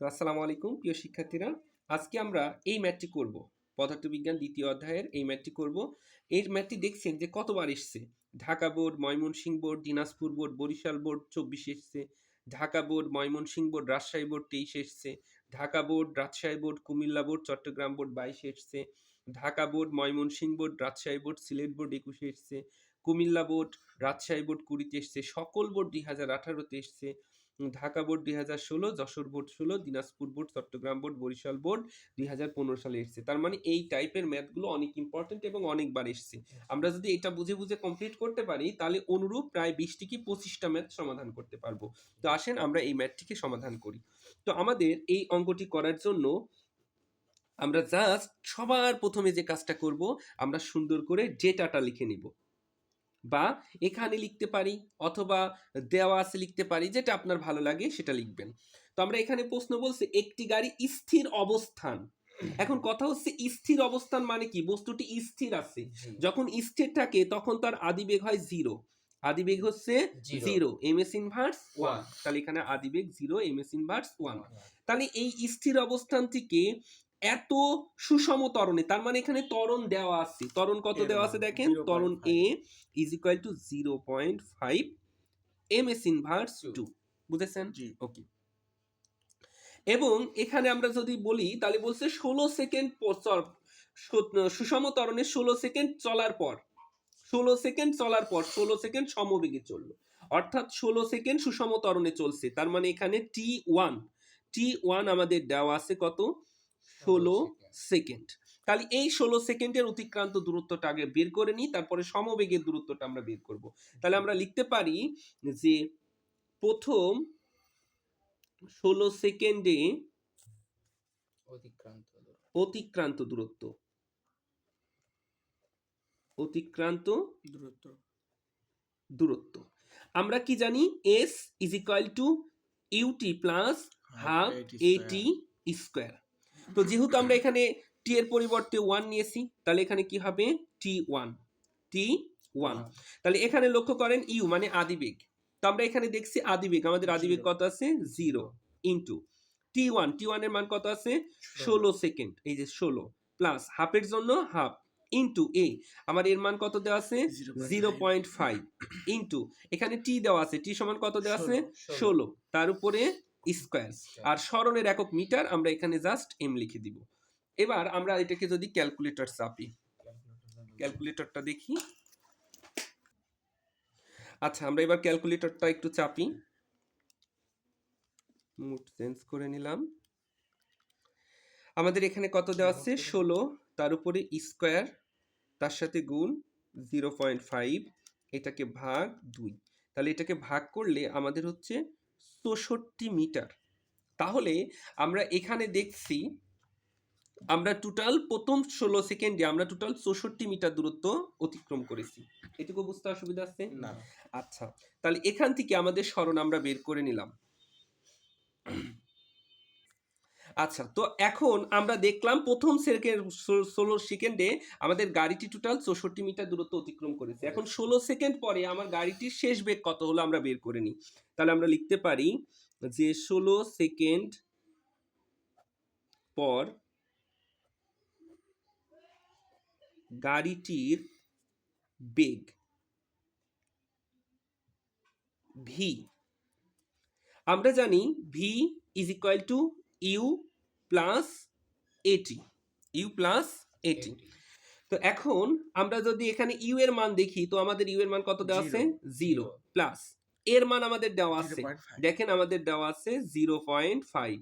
তো আসসালামু আলাইকুম প্রিয় শিক্ষার্থীরা, আজকে আমরা এই ম্যাথটি করব। পদার্থবিজ্ঞান দ্বিতীয় অধ্যায়ের এই ম্যাথটি করব। এই ম্যাথটি দেখছেন যে কতবার এসছে। Dhaka board, Mymensingh board, Dinajpur board, Barisal board 24 এসছে। Dhaka board, Mymensingh board, Rajshahi board 23 এসছে। Dhaka board, Rajshahi board, Comilla board, Chittagong board 22 এসছে। Dhaka board, Mymensingh board, Rajshahi board, Sylhet board 21 এসছে। কুমিল্লা বোর্ড, রাজশাহী বোর্ড 20 এসছে। সকল বোর্ড 2018-তে এসছে। Dhaka board 2016, Jessore board 16, Dinajpur board, Chittagong board, Barisal board 2015 সালে এসছে। তার মানে এই টাইপের ম্যাথগুলো অনেক ইম্পর্টেন্ট এবং অনেকবার এসছে। আমরা যদি এটা বুঝে বুঝে কমপ্লিট করতে পারি তাহলে অনুরূপ প্রায় 20 থেকে 25টা ম্যাথ সমাধান করতে পারবো। তো আসেন আমরা এই ম্যাথটিকে সমাধান করি। তো আমাদের এই অঙ্কটি করার জন্য আমরা জাস্ট সবার প্রথমে যে কাজটা করব, আমরা সুন্দর করে ডেটাটা লিখে নিব, বা এখানে লিখতে পারি অথবা দেওয়া আছে লিখতে পারি, যেটা আপনার ভালো লাগে সেটা লিখবেন। তো আমরা এখানে প্রশ্ন বলছে একটি গাড়ি স্থির অবস্থান। এখন কথা হচ্ছে স্থির অবস্থান মানে কি? বস্তুটি স্থির আছে। যখন স্থির থাকে তখন তার আদিবেগ হয় 0। আদিবেগ হচ্ছে 0, এমএস ইনভার্স 1। তাহলে এখানে আদিবেগ 0, এমএস ইনভার্স 1। তাহলে এই স্থির অবস্থান থেকে এত সুষম ত্বরণে, তার মানে এখানে ত্বরণ দেওয়া আছে। ত্বরণ কত দেওয়া আছে দেখেন, ত্বরণ a is equal to 0.5 m s inverse 2। বুঝেছেন? ওকে। এবং এখানে আমরা যদি বলি তাহলে বলছে 16 সেকেন্ড সুষম ত্বরণে 16 সেকেন্ড চলার পর 16 সেকেন্ড সমবেগে চললো, অর্থাৎ 16 সেকেন্ড সুষম ত্বরণে চলছে। তার মানে এখানে টি1 আমাদের দেওয়া আছে কত? 16 সেকেন্ড। তাহলে এই 16 সেকেন্ডের অতিক্রান্ত দূরত্বটা আগে বের করে নিই, তারপরে সমবেগের দূরত্বটা আমরা বের করব। তাহলে আমরা লিখতে পারি যে প্রথম 16 সেকেন্ডে অতিক্রান্ত দূরত্ব আমরা কি জানি? S is equal to UT plus half AT square. তো যেহেতু আমরা এখানে টি এর পরিবর্তে 1 নিয়েছি, তাহলে এখানে কি হবে? টি1। তাহলে এখানে লক্ষ্য করেন ইউ মানে আদিবেগ। তো আমরা এখানে দেখছি আদিবেগ, আমাদের আদিবেগ কত আছে? 0 ইন্টু টি1 এর মান কত আছে? 16 সেকেন্ড, এই যে 16 প্লাস হাফের জন্য হাফ ইন্টু এ, আমার এর মান কত দেওয়া আছে? 0.5 ইন্টু এখানে টি দেওয়া আছে, টি সমান কত দেওয়া আছে? 16, তার উপরে স্কয়ার, আর সরণের একক মিটার, আমরা এখানে জাস্ট এম লিখে দিব। এবার আমরা এটাকে যদি ক্যালকুলেটর চাপি, ক্যালকুলেটরটা দেখি। আচ্ছা, আমরা এবার ক্যালকুলেটরটা একটু চাপি, মুড চেঞ্জ করে নিলাম। আমাদের এখানে কত দেওয়া আছে? 16, তার উপরে স্কয়ার, তার সাথে গুণ 0.5, এটাকে ভাগ 2। তাহলে এটাকে ভাগ করলে আমাদের হচ্ছে 64 মিটার। তাহলে আমরা এখানে দেখছি আমরা টোটাল প্রথম 16 সেকেন্ডে আমরা টোটাল 64 মিটার দূরত্ব অতিক্রম করেছি। এটুকু বুঝতে অসুবিধা আছে না? আচ্ছা, তাহলে এখান থেকে আমাদের সরণ আমরা বের করে নিলাম। আচ্ছা, তো এখন আমরা দেখলাম প্রথম 16 সেকেন্ডে আমাদের গাড়িটি টোটাল 64 মিটার দূরত্ব অতিক্রম করেছে। এখন 16 সেকেন্ড পরে আমার গাড়িটির শেষ বেগ কত হলো আমরা বের করে নিই। তাহলে আমরা লিখতে পারি যে 16 সেকেন্ড পর গাড়িটির বেগ ভি, আমরা জানি V is equal to U plus AT, তো এখন আমরা যদি এখানে ইউ এর মান দেখি, তো আমাদের ইউ এর মান কত দেওয়া আছে? 0 প্লাস এর মান আমাদের দেওয়া আছে, দেখেন আমাদের দেওয়া আছে 0.5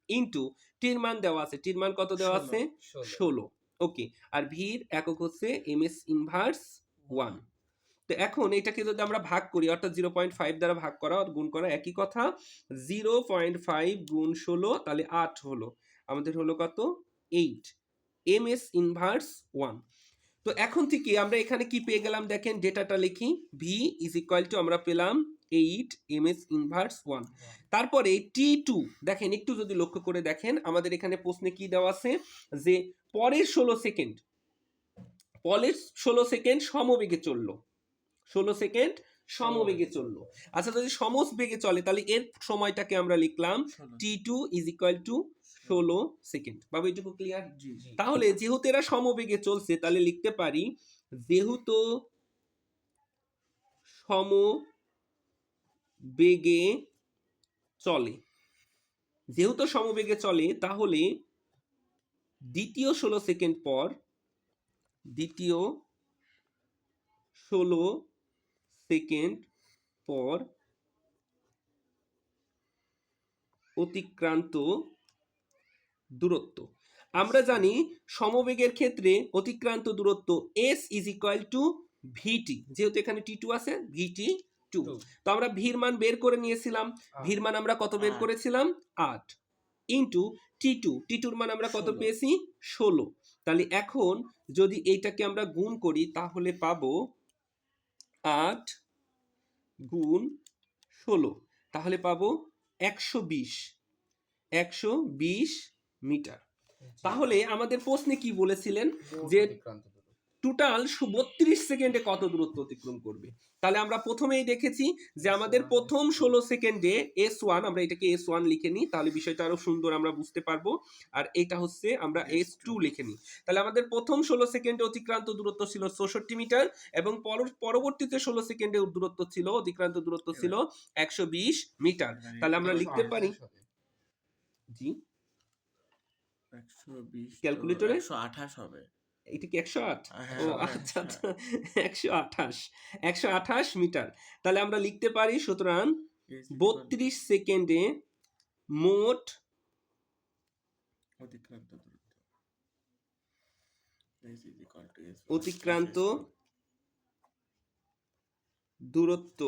ইন্টু টির মান দেওয়া আছে, টির মান কত দেওয়া আছে? 16। ওকে, আর ভির একক হচ্ছে এমএস ইনভার্স 1। তো এখন এটাকে যদি আমরা ভাগ করি, অর্থাৎ 0.5 দ্বারা ভাগ করা আর গুণ করা একই কথা। 0.5 গুণ 16 তাহলে 8 হলো, আমাদের হলো কত? 8 এমএস ইনভার্স 1। তো এখন থেকে আমরা এখানে কি পেয়ে গেলাম দেখেন, ডেটাটা লিখি। ভি ইজ ইকুয়াল টু আমরা পেলাম 8 এমএস ইনভার্স 1। তারপরে টি2 দেখেন, একটু যদি লক্ষ্য করে দেখেন আমাদের এখানে প্রশ্নে কি দেওয়া আছে যে পরের 16 সেকেন্ড সমবেগে চললো। 16 সেকেন্ড সমবেগে চললো। আচ্ছা, যদি সমবেগে চলে তাহলে এর সময়টাকে আমরা লিখলাম t2 is equal two 16 second. বাবু এটুকু ক্লিয়ার? তাহলে যেহেতু এরা সমবেগে চলছে তাহলে লিখতে পারি যেহেতু সমবেগে চলে, যেহেতু সমবেগে চলে তাহলে দ্বিতীয় 16 সেকেন্ড পর, দ্বিতীয় 16 সেকেন্ড পর অতিক্রান্ত দূরত্ব, আমরা জানি সমবেগের ক্ষেত্রে অতিক্রান্ত দূরত্ব s ইজ ইকুয়াল টু ভিটি, যেহেতু এখানে টি টু আছে ভিটি টু, তো আমরা ভির মান বের করে নিয়েছিলাম। ভির মান আমরা কত বের করেছিলাম? 8 ইন্টু টি টুর মান আমরা কত পেয়েছি? 16। তাহলে এখন যদি এইটাকে আমরা গুণ করি তাহলে পাবো 8 গুণ 16, তাহলে পাবো 120 মিটার। তাহলে আমাদের প্রশ্নে কি বলেছিলেন যে টোটাল 32 সেকেন্ডে কত দূরত্ব অতিক্রম করবে। তাহলে আমরা প্রথমেই দেখেছি যে আমাদের প্রথম 16 সেকেন্ডে S1, আমরা এটাকে S1 লিখে নিই তাহলে বিষয়টা আরো সুন্দর আমরা বুঝতে পারবো। আর এটা হচ্ছে আমরা S2 লিখে নিই। তাহলে আমাদের প্রথম 16 সেকেন্ডে অতিক্রান্ত দূরত্ব ছিল 64 মিটার এবং পরবর্তীতে 16 সেকেন্ডে দূরত্ব ছিল, অতিক্রান্ত দূরত্ব ছিল 120 মিটার। তাহলে আমরা লিখতে পারি, জি 120 ক্যালকুলেটরে 128 হবে। এটা কি 108? ও আচ্ছা আচ্ছা, 128 মিটার। তাহলে আমরা লিখতে পারি সুতরাং 32 সেকেন্ডে মোট অতিক্রান্ত দূরত্ব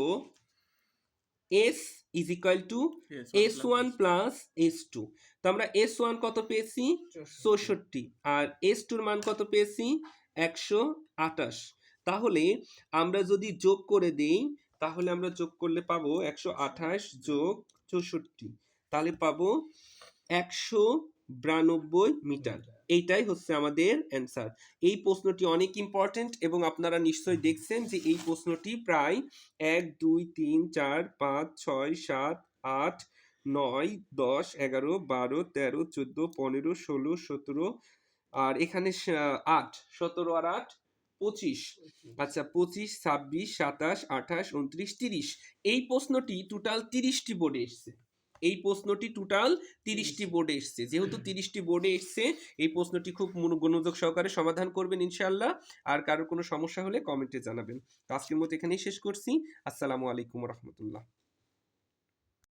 s is equal two s1 plus s2। তো আমরা s1 কত পেয়েছি? 64, আর s2 এর মান কত পেয়েছি? 128। তাহলে আমরা যদি যোগ করে দেই তাহলে আমরা যোগ করলে পাবো 128 যোগ 64, তাহলে পাবো 192 মিটার। এইটাই হচ্ছে আমাদের অ্যান্সার। এই প্রশ্নটি অনেক ইম্পর্টেন্ট এবং আপনারা নিশ্চয়ই দেখছেন যে এই প্রশ্নটি প্রায় 1 2 3 4 5 6 7 8 9 10 11 12 13 14 15 16 17, আর এখানে 8, 17 আর 8 25। আচ্ছা 25 26 27 28 29 30, এই প্রশ্নটি টোটাল 30টি বোর্ডে এসছে। এই প্রশ্নটি টোটাল 30টি বোর্ডে এসছে। যেহেতু 30টি বোর্ডে এসছে এই প্রশ্নটি খুব মনোযোগ সহকারে সমাধান করবেন ইনশাআল্লাহ। আর কারোর কোনো সমস্যা হলে কমেন্টে জানাবেন। তো আজকের মতো এখানেই শেষ করছি। আসসালামু আলাইকুম রহমতুল্লাহ।